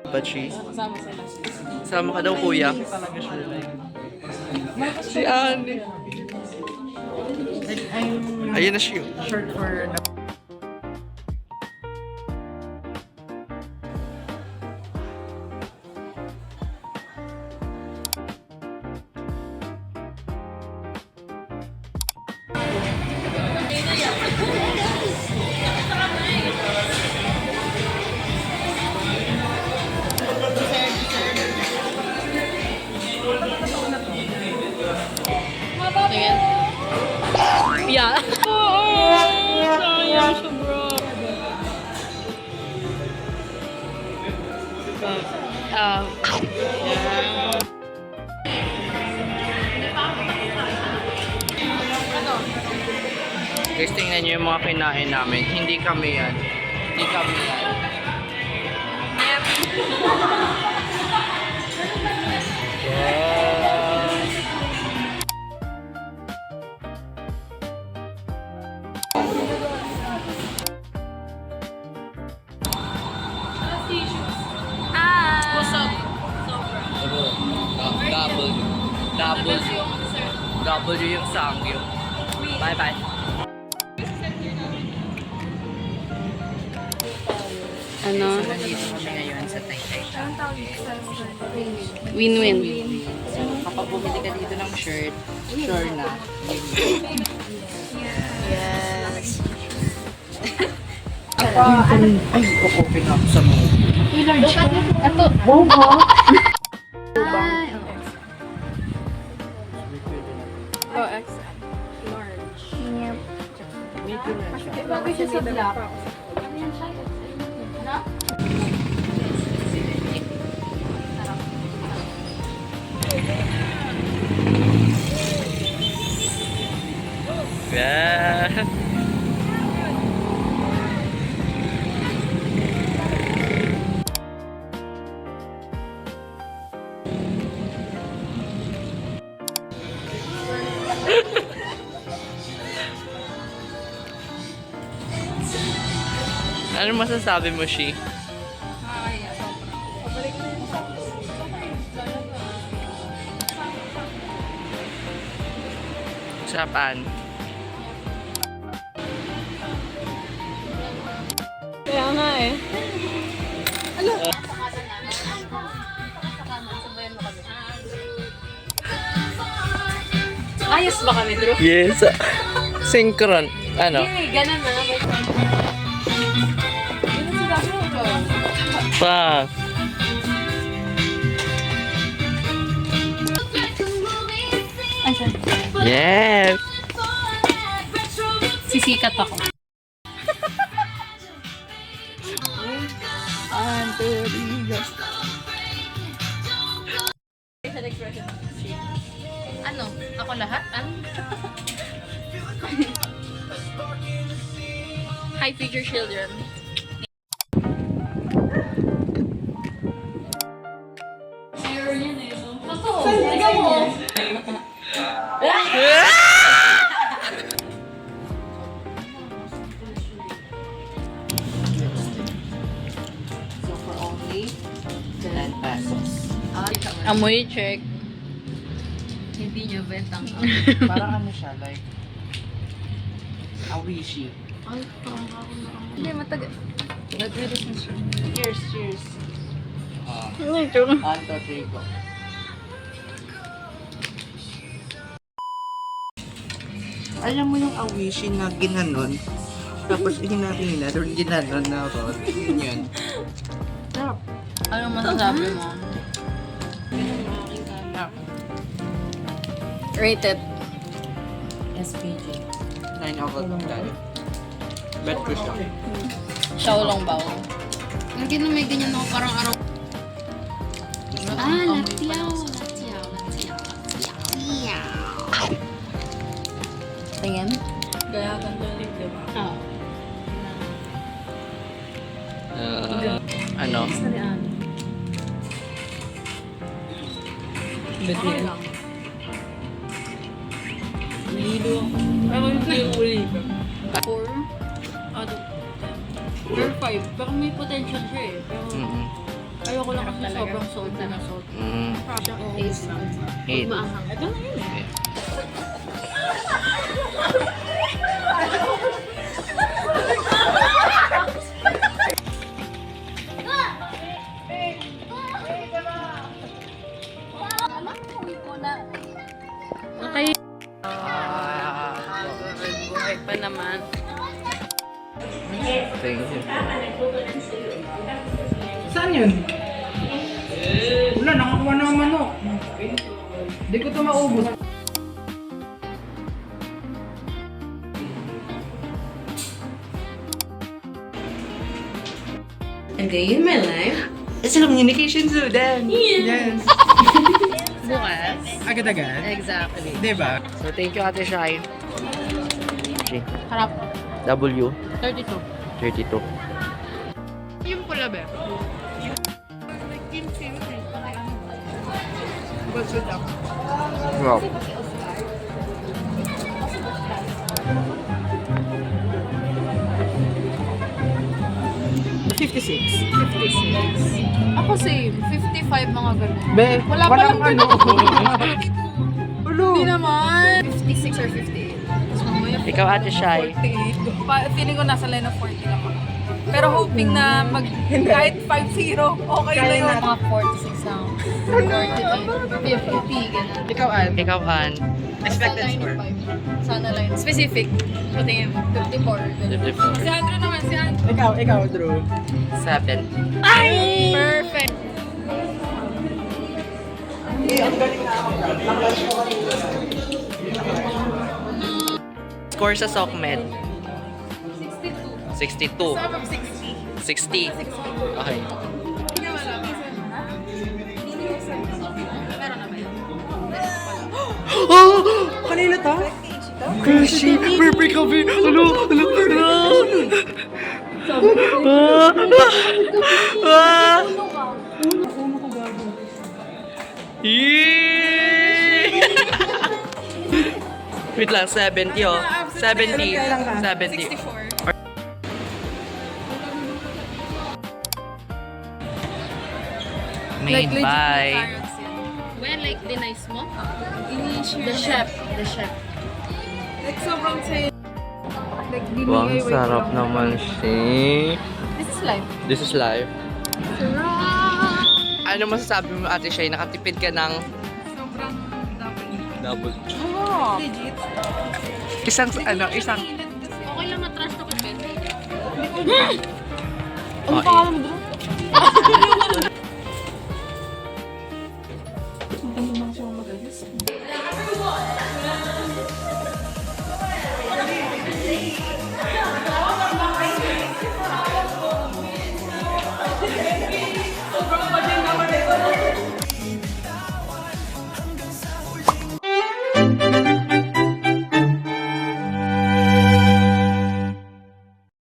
Bachi. Kasama sila. Sama ka daw, kuya. Si Annie. Ayun na siya. Short for the... Yeah. Sayang siya, bro. Guys, tingnan nyo yung mga kinain namin. Hindi kami yan. Hindi kami yan. What's up? W yung sangyo. Bye bye. Ano? Nandito kami ngayon sa Taytay. Win-win. So, kapag bumili ka dito ng shirt, sure na. Yes. Ay, open up sa mo. Ito. Oh, XL. Large. Yep. Medyo na siya. Bagay siya sa black. Yeah. Ano masasabi mo, Shi? Saan? Kaya nga eh. Ayos ba kami, Drew? Yes. Synchron. Ano? Hindi, ganun na. Pa. Yes. Sisikat ako. Ano? Ako lahat? Ano? Hi, future children. Totoo. Tingnan mo. So for only 10 pesos. Amoy check. Hindi nyo bentang Parang ano siya, like awishi. Ay, parang ako na. Hindi, matagal. Cheers, cheers. Ano ito? Anto, Trigo. Alam mo yung awishi na ginanon, tapos hinahina, doon ginanon na ron. Yun yun. Sarap. Anong masasabi mo? Rated. SPG. 9 out of 10. Bet ko siya. Xiaolong bao. Lagi na may ganyan ako parang araw. Latiao. Tingin? Gaya kang tulig, diba? Oo. Ano? Okay lang. Nilo ako. Ako hindi yung uli. 4? Pero 5. Pero may potential siya eh. Pero Ayoko lang kasi sobrang salt na salt. Taste. Hate. Maanghang. Ito na yun eh. Okay. Buhay pa naman. Thank you. Saan yun? Wala, nakakuha na ang manok. Hindi ko ito maubos. A day in my life. It's a communication Sudan. Yes. Bukas. Agad-agad? Exactly. Diba? So thank you Ate Shai. Harap. W 32. 32. Yung pula ba? Wow. Ako same. 55 mga ganun. Be, Wala pa lang ano. Hindi naman. 56 or 58. Mas mamaya Ikaw Ate Shai. 48. Feeling ko nasa line of 40 lang ako. Pero hoping na kahit 5-0, okay na yun. mga 46 lang. 48, 50, ganun. Ikaw, Ann. Ikaw Han. Expected Sana score. 95. Sana line. Specific. Patingin. 54. ganun. 54. Si Andrew naman, si Andrew. Ikaw, Drew. 7. Perfect. Score sa SOCMED. 62. 62. Top of 60. 60. Okay. Hindi naman lang. Meron na ba yun? Oh! Kanina to? Crunchy! Perfect coffee! Hello! Hello! Ah! Yee! Wait lang, 70 oh. 70. 70. 64. Made by... Well, like, denice mo? The chef. The chef. Like, sobrang say. Like, Wow, ang sarap naman siya. This is life. This is life. Ano masasabi mo Ate Shay? Nakatipid ka ng Sobrang double. Oh. Legit. Isang isang... Okay lang na-trash to kasi. Ano pangalan mo,